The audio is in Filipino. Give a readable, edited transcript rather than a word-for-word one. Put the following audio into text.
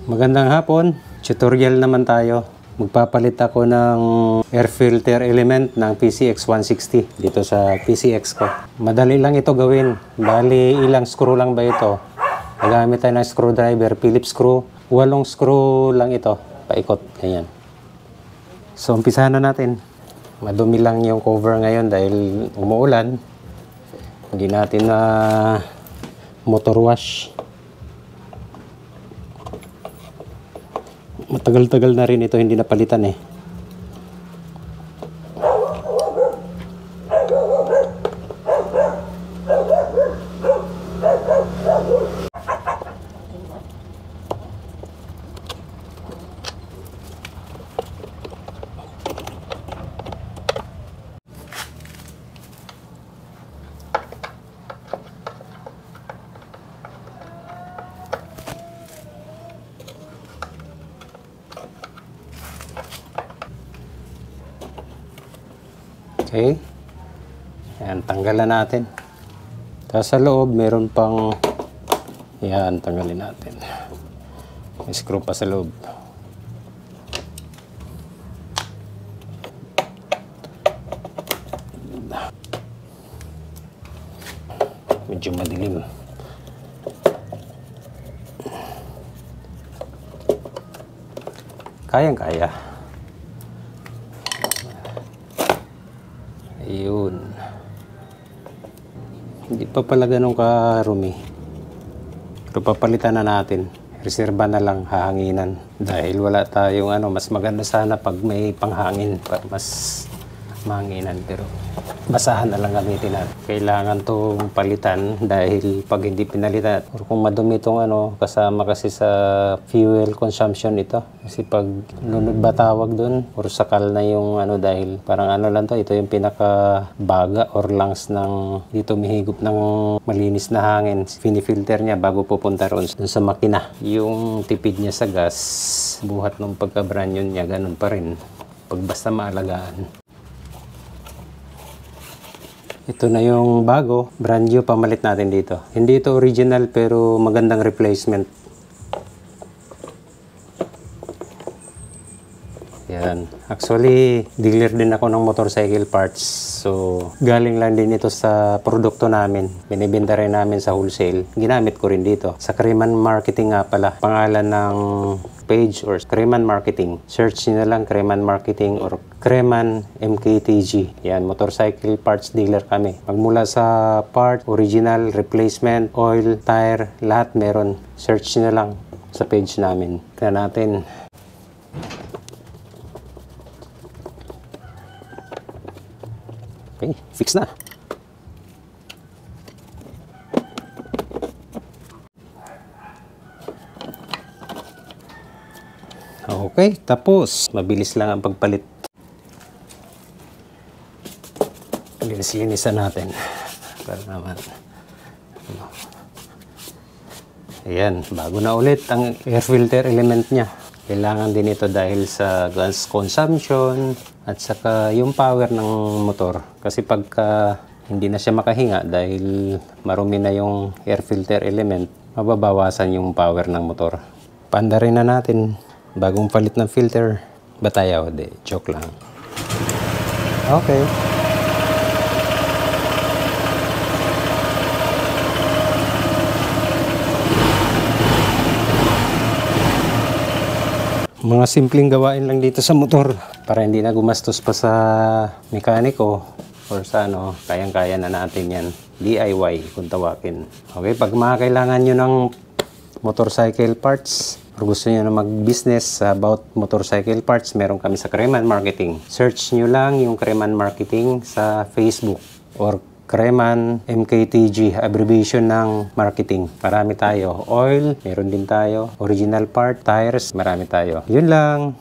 Magandang hapon, tutorial naman tayo. Magpapalit ako ng air filter element ng PCX 160 dito sa PCX ko. Madali lang ito gawin. Bali, ilang screw lang ba ito? Nagamit tayo ng screwdriver, Phillips screw. 8 screw lang ito, paikot, ganyan. So, umpisahan na natin. Madumi lang yung cover ngayon dahil umuulan. Hindi natin na motor wash. Matagal-tagal na rin ito hindi napalitan eh. Okay. Ayan, tanggalan natin. Tapos sa loob, meron pang... Ayan, tanggalin natin. May screw pa sa loob. Medyo madilim. Kayang-kaya. Ayun. Hindi pa pala ganun karumi. Pero papalitan na natin. Reserba na lang, hahanginan. Dahil wala tayong mas maganda sana pag may panghangin para mas mahanginan. Pero basahan na lang gamitin natin. Kailangan itong palitan dahil pag hindi pinalitan, or kung madumi itong kasama kasi sa fuel consumption ito. Kasi pag lunod ba tawag doon, or sakal na yung dahil parang lang to, ito yung pinaka baga or lungs ng dito mihigop ng malinis na hangin. Finifilter niya bago pupunta roon sa makina. Yung tipid niya sa gas, buhat ng pagka-brand yun niya, ganun pa rin. Pag basta maalagaan. Ito na yung bago, brand new, pamalit natin dito. Hindi ito original pero magandang replacement. Yan. Actually, dealer din ako ng motorcycle parts. So, galing lang din ito sa produkto namin. Binibenta rin namin sa wholesale. Ginamit ko rin dito. Sa Kreman Marketing nga pala. Pangalan ng page or Kreman Marketing. Search nyo na lang Kreman Marketing or Kreman MKTG. Yan, motorcycle parts dealer kami. Magmula sa part, original, replacement, oil, tire, lahat meron. Search nyo na lang sa page namin. Kaya natin. Okay, fix na. Okay, tapos mabilis lang ang pagpalit. Linis-linisan natin. Para naman. Ayan, bago na ulit ang air filter element niya. Kailangan din ito dahil sa gas consumption at saka yung power ng motor. Kasi pagka hindi na siya makahinga dahil marumi na yung air filter element, mababawasan yung power ng motor. Paanda rin na natin. Bagong palit ng filter. Batayaw, de. Joke lang. Okay. Mga simpleng gawain lang dito sa motor para hindi na gumastos pa sa mekaniko or sa kayang-kaya na natin yan. DIY kung tawagin. Okay, pag makakailangan nyo ng motorcycle parts or gusto nyo na mag-business about motorcycle parts, meron kami sa Kreman Marketing. Search nyo lang yung Kreman Marketing sa Facebook or Kreman MKTG, abbreviation ng marketing. Marami tayo. Oil, meron din tayo. Original part, tires, marami tayo. Yun lang.